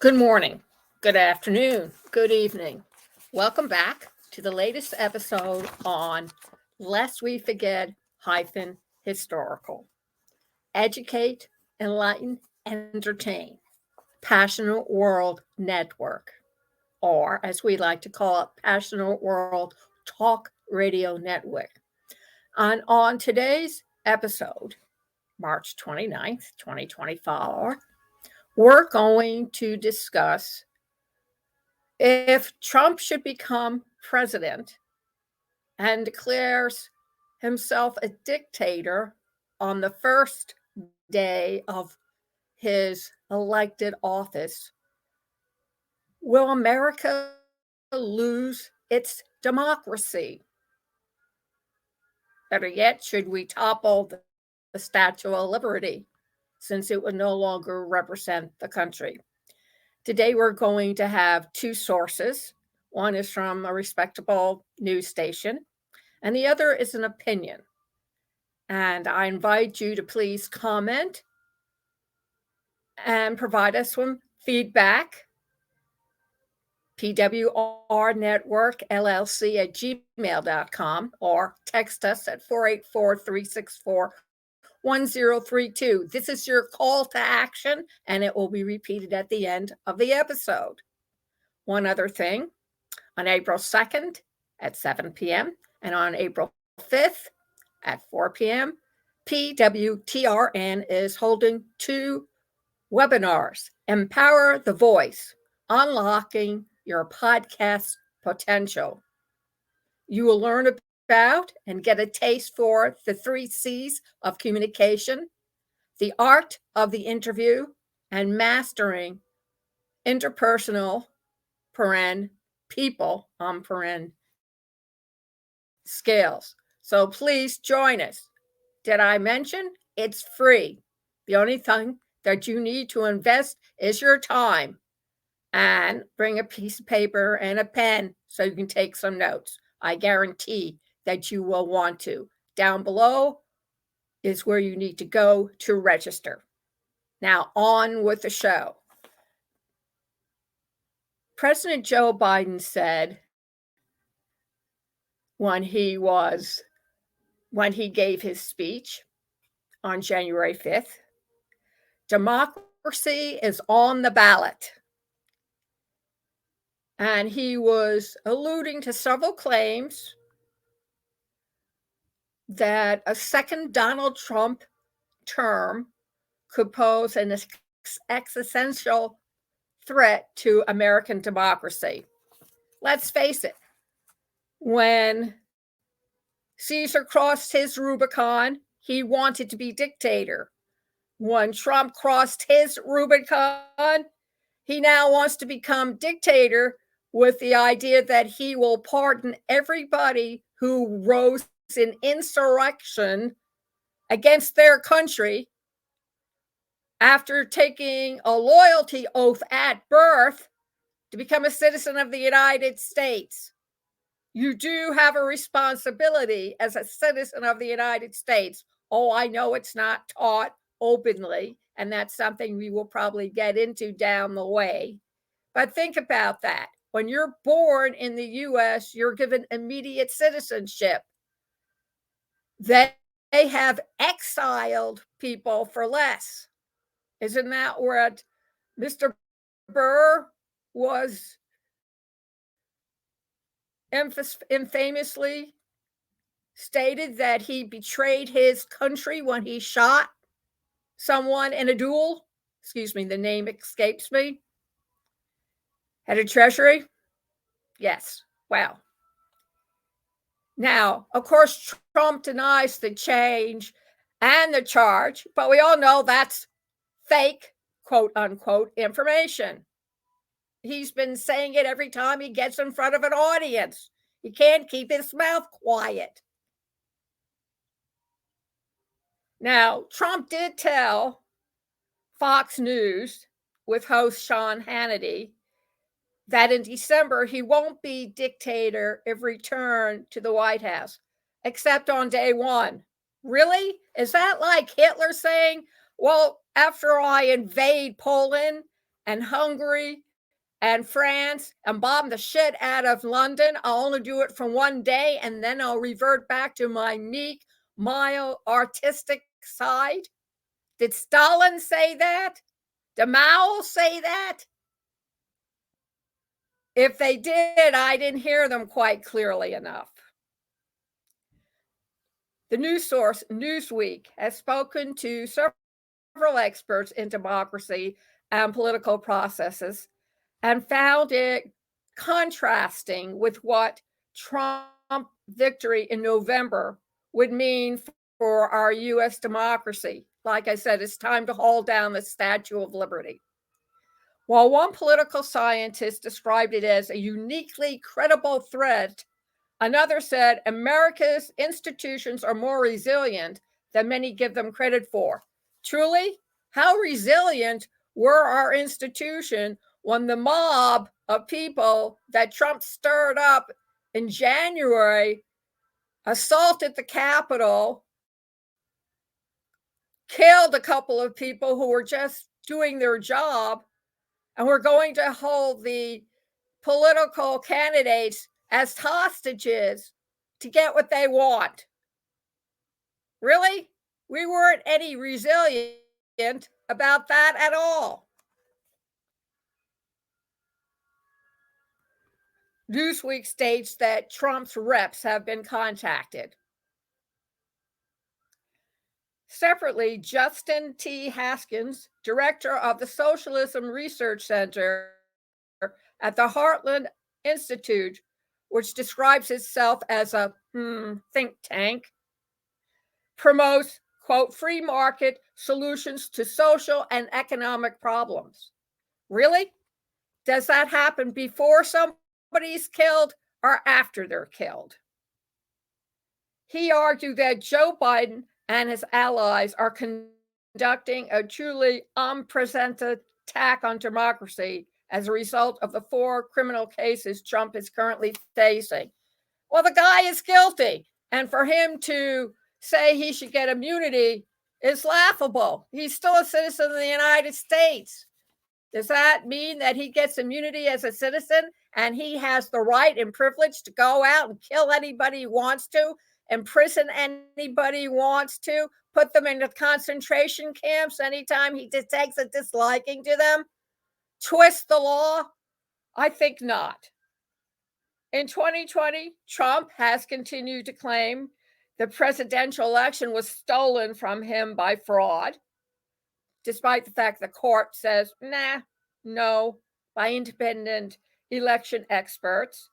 Good morning, good afternoon, good evening. Welcome back to the latest episode on Lest We Forget Historical. Educate, enlighten, entertain. Passionate World Network, or as we like to call it, Passionate World Talk Radio Network. And on today's episode, March 29th, 2024, we're going to discuss if Trump should become president and declares himself a dictator on the first day of his elected office, will America lose its democracy? Better yet, should we topple the Statue of Liberty since it would no longer represent the country? Today, we're going to have two sources. One is from a respectable news station, and the other is an opinion. And I invite you to please comment and provide us some feedback. pwrnetworkllc@gmail.com, or text us at 484-364-1032. This is your call to action, and it will be repeated at the end of the episode. One other thing, on April 2nd at 7 p.m. and on April 5th at 4 p.m., PWTRN is holding two webinars: Empower the Voice, Unlocking Your Podcast Potential. You will learn about and get a taste for the 3 C's of communication, the art of the interview, and mastering interpersonal people skills. So please join us. Did I mention it's free? The only thing that you need to invest is your time, and bring a piece of paper and a pen so you can take some notes. I guarantee that you will want to. Down below is where you need to go to register. Now, on with the show. President Joe Biden said when he gave his speech on January 5th, democracy is on the ballot. And he was alluding to several claims that a second Donald Trump term could pose an existential threat to American democracy. Let's face it, when Caesar crossed his Rubicon, he wanted to be dictator. When Trump crossed his Rubicon, he now wants to become dictator with the idea that he will pardon everybody who rose in insurrection against their country after taking a loyalty oath at birth to become a citizen of the United States. You do have a responsibility as a citizen of the United States. Oh, I know it's not taught openly, and that's something we will probably get into down the way. But think about that. When you're born in the U.S., you're given immediate citizenship. They have exiled people for less. Isn't that what Mr. Burr was infamously stated, that he betrayed his country when he shot someone in a duel? Excuse me, the name escapes me. Head of Treasury? Yes. Wow. Now, of course, Trump denies the change and the charge, but we all know that's fake, quote unquote, information. He's been saying it every time he gets in front of an audience. He can't keep his mouth quiet. Now, Trump did tell Fox News with host Sean Hannity that in December he won't be dictator if returned to the White House, except on day one. Really? Is that like Hitler saying, well, after I invade Poland and Hungary and France and bomb the shit out of London. I'll only do it for one day and then I'll revert back to my meek, mild, artistic side? Did Stalin say that? Did Mao say that? If they did, I didn't hear them quite clearly enough. The news source Newsweek has spoken to several experts in democracy and political processes and found it contrasting with what Trump victory in November would mean for our U.S. democracy. Like I said, it's time to haul down the Statue of Liberty. While one political scientist described it as a uniquely credible threat, another said America's institutions are more resilient than many give them credit for. Truly, how resilient were our institutions when the mob of people that Trump stirred up in January assaulted the Capitol, killed a couple of people who were just doing their job, and we're going to hold the political candidates as hostages to get what they want? Really? We weren't any resilient about that at all. Newsweek states that Trump's reps have been contacted. Separately, Justin T. Haskins, director of the Socialism Research Center at the Heartland Institute, which describes itself as a think tank, promotes, quote, free market solutions to social and economic problems. Really? Does that happen before somebody's killed or after they're killed? He argued that Joe Biden and his allies are conducting a truly unprecedented attack on democracy as a result of the 4 criminal cases Trump is currently facing. Well, the guy is guilty, and for him to say he should get immunity is laughable. He's still a citizen of the United States. Does that mean that he gets immunity as a citizen and he has the right and privilege to go out and kill anybody he wants to, imprison anybody he wants to, put them into concentration camps anytime he detects a disliking to them, twist the law? I think not. In 2020, Trump has continued to claim the presidential election was stolen from him by fraud, despite the fact the court says, no, by independent election experts.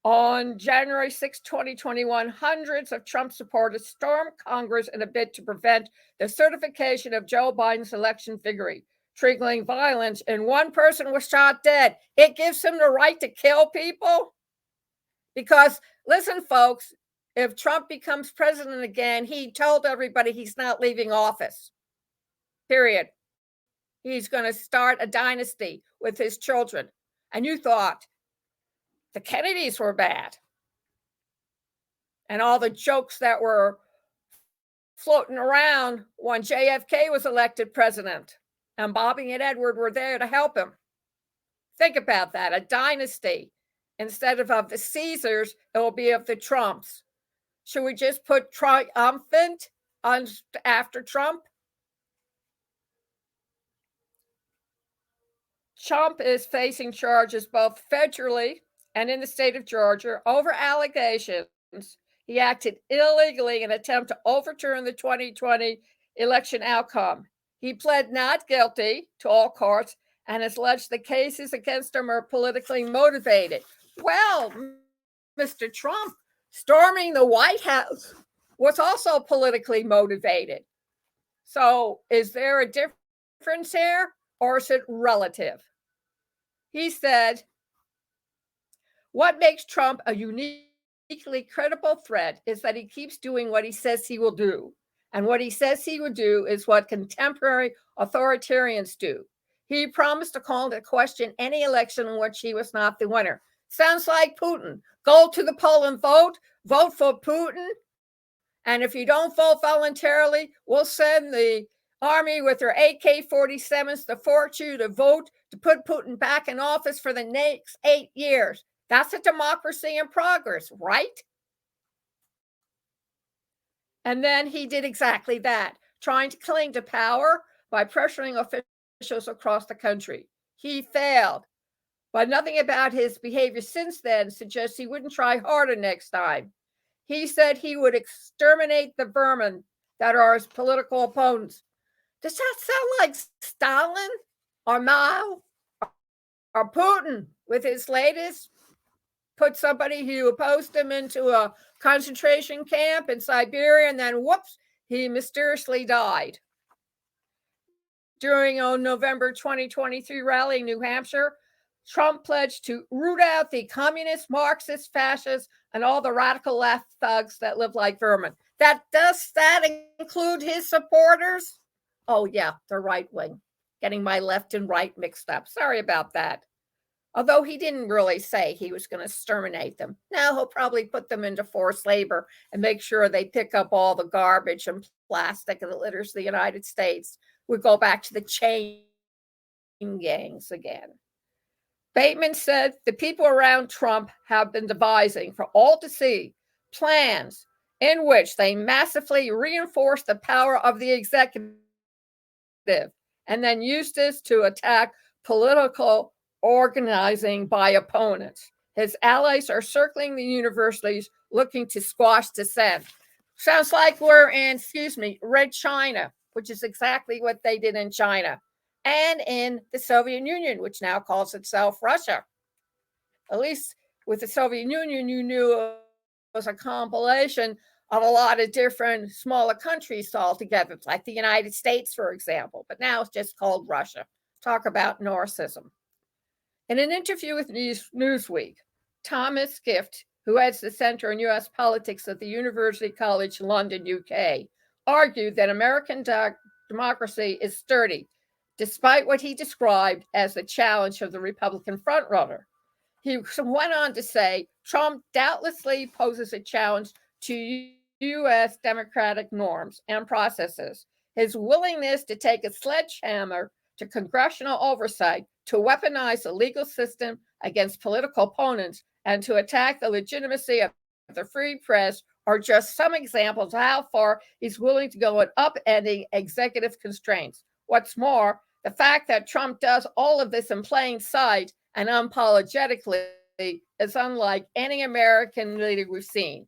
On January 6, 2021, hundreds of Trump supporters stormed Congress in a bid to prevent the certification of Joe Biden's election victory, triggering violence, and one person was shot dead. It gives him the right to kill people? Because, listen, folks, if Trump becomes president again, he told everybody he's not leaving office. Period. He's going to start a dynasty with his children. And you thought the Kennedys were bad. And all the jokes that were floating around when JFK was elected president and Bobby and Edward were there to help him. Think about that, a dynasty. Instead of the Caesars, it will be of the Trumps. Should we just put triumphant on after Trump? Trump is facing charges both federally and in the state of Georgia over allegations he acted illegally in an attempt to overturn the 2020 election outcome. He pled not guilty to all courts and has alleged the cases against him are politically motivated. Well, Mr. Trump storming the White House was also politically motivated. So is there a difference here, or is it relative? He said, what makes Trump a uniquely credible threat is that he keeps doing what he says he will do. And what he says he would do is what contemporary authoritarians do. He promised to call into question any election in which he was not the winner. Sounds like Putin. Go to the poll and vote for Putin. And if you don't vote voluntarily, we'll send the army with their AK-47s to force you to vote to put Putin back in office for the next 8 years. That's a democracy in progress, right? And then he did exactly that, trying to cling to power by pressuring officials across the country. He failed, but nothing about his behavior since then suggests he wouldn't try harder next time. He said he would exterminate the vermin that are his political opponents. Does that sound like Stalin or Mao or Putin with his latest? Put somebody who opposed him into a concentration camp in Siberia, and then whoops, he mysteriously died. During a November 2023 rally in New Hampshire, Trump pledged to root out the communist, Marxist, fascists, and all the radical left thugs that live like vermin. Does that include his supporters? Oh, yeah, the right wing. Getting my left and right mixed up. Sorry about that. Although he didn't really say he was going to exterminate them. Now he'll probably put them into forced labor and make sure they pick up all the garbage and plastic that litters the United States. We go back to the chain gangs again. Bateman said the people around Trump have been devising for all to see plans in which they massively reinforce the power of the executive and then use this to attack political organizing by opponents. His allies are circling the universities looking to squash dissent. Sounds like we're in, Red China, which is exactly what they did in China, and in the Soviet Union, which now calls itself Russia. At least with the Soviet Union, you knew it was a compilation of a lot of different smaller countries all together, like the United States, for example, but now it's just called Russia. Talk about narcissism. In an interview with Newsweek, Thomas Gift, who heads the Center on U.S. Politics at the University College London, UK, argued that American democracy is sturdy, despite what he described as the challenge of the Republican frontrunner. He went on to say, Trump doubtlessly poses a challenge to U.S. democratic norms and processes. His willingness to take a sledgehammer to congressional oversight, to weaponize the legal system against political opponents, and to attack the legitimacy of the free press are just some examples of how far he's willing to go in upending executive constraints. What's more, the fact that Trump does all of this in plain sight and unapologetically is unlike any American leader we've seen.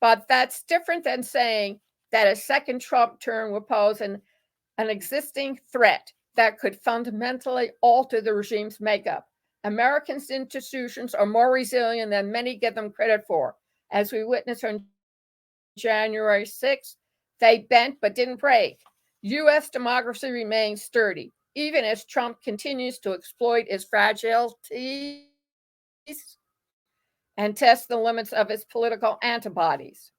But that's different than saying that a second Trump term would pose an existing threat that could fundamentally alter the regime's makeup. American institutions are more resilient than many give them credit for. As we witnessed on January 6th, they bent but didn't break. U.S. democracy remains sturdy, even as Trump continues to exploit its fragilities and test the limits of its political antibodies.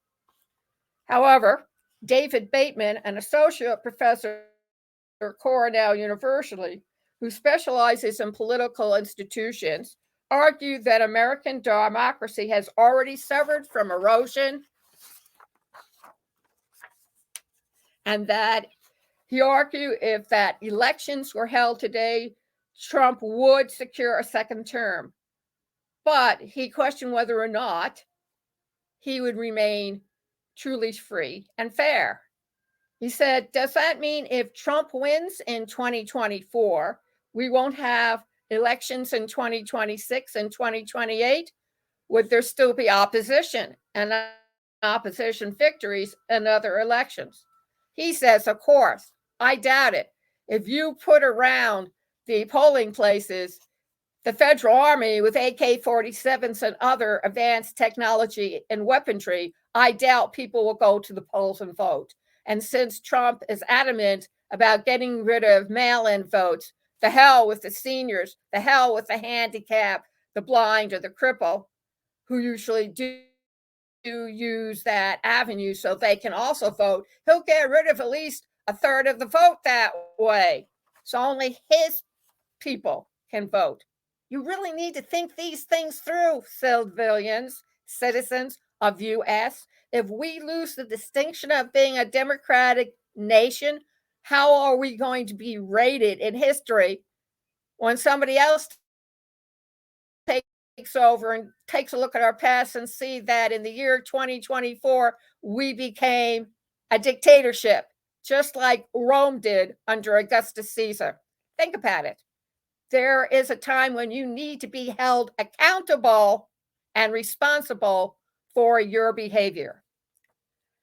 However, David Bateman, an associate professor at Cornell University, who specializes in political institutions, argued that American democracy has already suffered from erosion, and that he argued if that elections were held today, Trump would secure a second term. But he questioned whether or not he would remain truly free and fair. He said, does that mean if Trump wins in 2024, we won't have elections in 2026 and 2028? Would there still be opposition and opposition victories in other elections? He says, of course, I doubt it. If you put around the polling places the federal army with AK-47s and other advanced technology and weaponry, I doubt people will go to the polls and vote. And since Trump is adamant about getting rid of mail-in votes, the hell with the seniors, the hell with the handicapped, the blind, or the cripple, who usually do use that avenue so they can also vote. He'll get rid of at least a third of the vote that way. So only his people can vote. You really need to think these things through, civilians, citizens of U.S. If we lose the distinction of being a democratic nation, How are we going to be rated in history when somebody else takes over and takes a look at our past and see that in the year 2024, we became a dictatorship, just like Rome did under Augustus Caesar? Think about it. There is a time when you need to be held accountable and responsible for your behavior.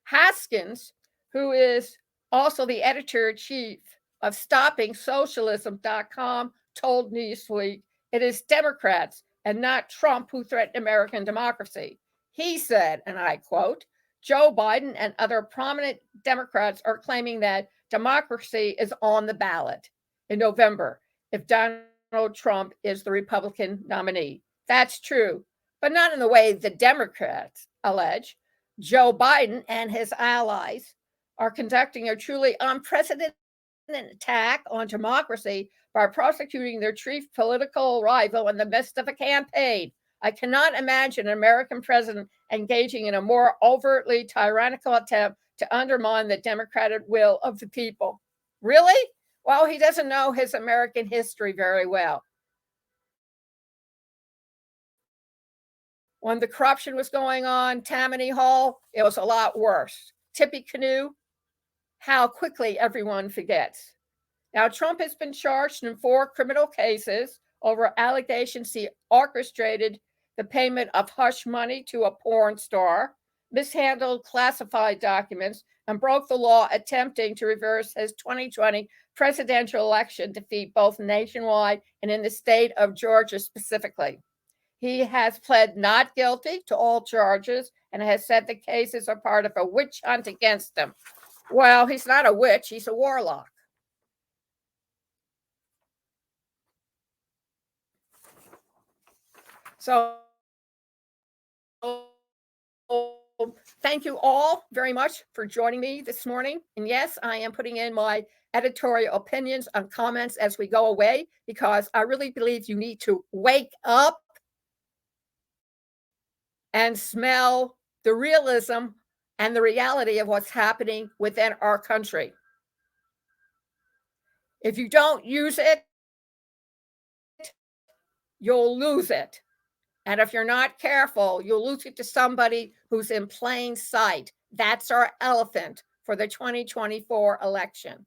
Haskins, who is also the editor-in-chief of StoppingSocialism.com, told Newsweek it is Democrats and not Trump who threaten American democracy. He said, and I quote, Joe Biden and other prominent Democrats are claiming that democracy is on the ballot in November if Donald Trump is the Republican nominee. That's true, but not in the way the Democrats allege. Joe Biden and his allies are conducting a truly unprecedented attack on democracy by prosecuting their chief political rival in the midst of a campaign. I cannot imagine an American president engaging in a more overtly tyrannical attempt to undermine the democratic will of the people. Really? Well, he doesn't know his American history very well. When the corruption was going on, Tammany Hall, it was a lot worse. Tippecanoe, how quickly everyone forgets. Now, Trump has been charged in 4 criminal cases over allegations he orchestrated the payment of hush money to a porn star, mishandled classified documents, and broke the law attempting to reverse his 2020 presidential election defeat both nationwide and in the state of Georgia specifically. He has pled not guilty to all charges and has said the cases are part of a witch hunt against him. Well, he's not a witch, he's a warlock. So thank you all very much for joining me this morning. And yes, I am putting in my editorial opinions and comments as we go away because I really believe you need to wake up and smell the realism and the reality of what's happening within our country. If you don't use it, you'll lose it. And if you're not careful, you'll lose it to somebody who's in plain sight. That's our elephant for the 2024 election.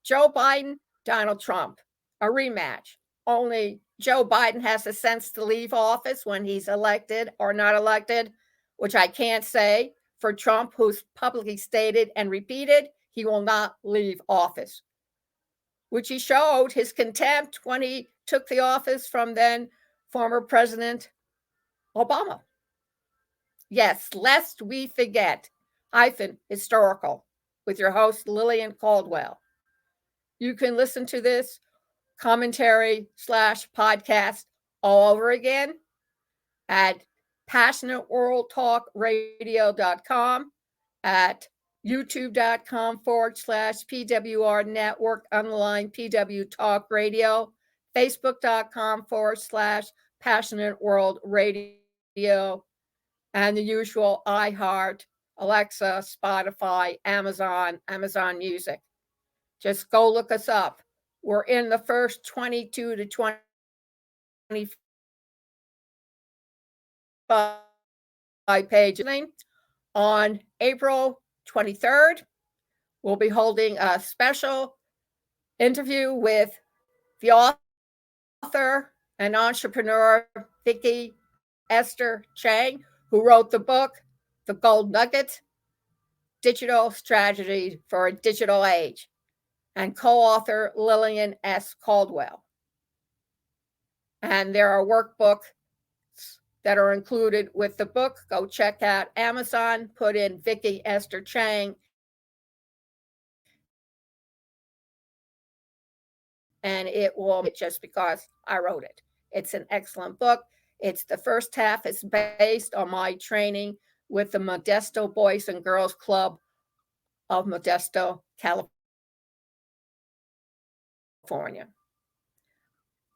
Joe Biden, Donald Trump, a rematch. Only Joe Biden has the sense to leave office when he's elected or not elected, which I can't say for Trump, who's publicly stated and repeated he will not leave office, which he showed his contempt when he took the office from then former President Obama. Yes, lest we forget, historical, with your host, Lillian Cauldwell. You can listen to this commentary/podcast all over again at passionateworldtalkradio.com, at youtube.com/PWR Network _ PW Talk Radio, facebook.com/Passionate World Radio, and the usual iHeart, Alexa, Spotify, Amazon Music. Just go look us up. We're in the first 22 to 25 pages. On April 23rd, we'll be holding a special interview with the author and entrepreneur, Vicki Esther Chang, who wrote the book, The Gold Nugget, Digital Strategy for a Digital Age, and co-author Lillian S. Cauldwell. And there are workbooks that are included with the book. Go check out Amazon, put in Vicki Esther Chang, and it will, just because I wrote it. It's an excellent book. It's the first half is based on my training with the Modesto Boys and Girls Club of Modesto, California.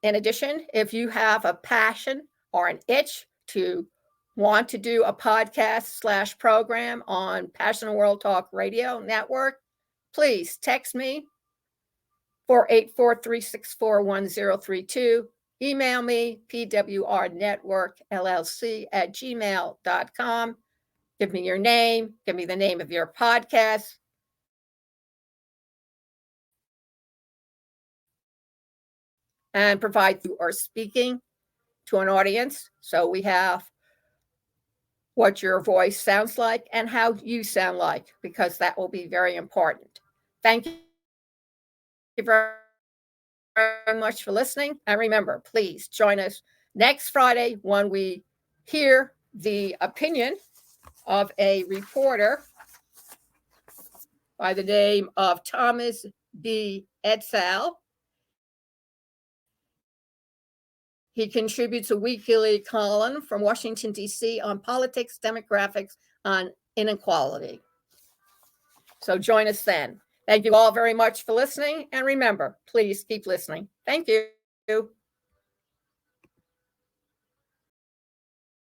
In addition, if you have a passion or an itch to want to do a podcast/program on Passionate World Talk Radio Network, please text me 484-364-1032. Email me, pwrnetworkllc@gmail.com. Give me your name. Give me the name of your podcast. And provide you are speaking to an audience. So we have what your voice sounds like and how you sound like, because that will be very important. Thank you very much for listening. And remember, please join us next Friday when we hear the opinion of a reporter by the name of Thomas B. Edsall. He contributes a weekly column from Washington, D.C. on politics, demographics, on inequality. So join us then. Thank you all very much for listening. And remember, please keep listening. Thank you.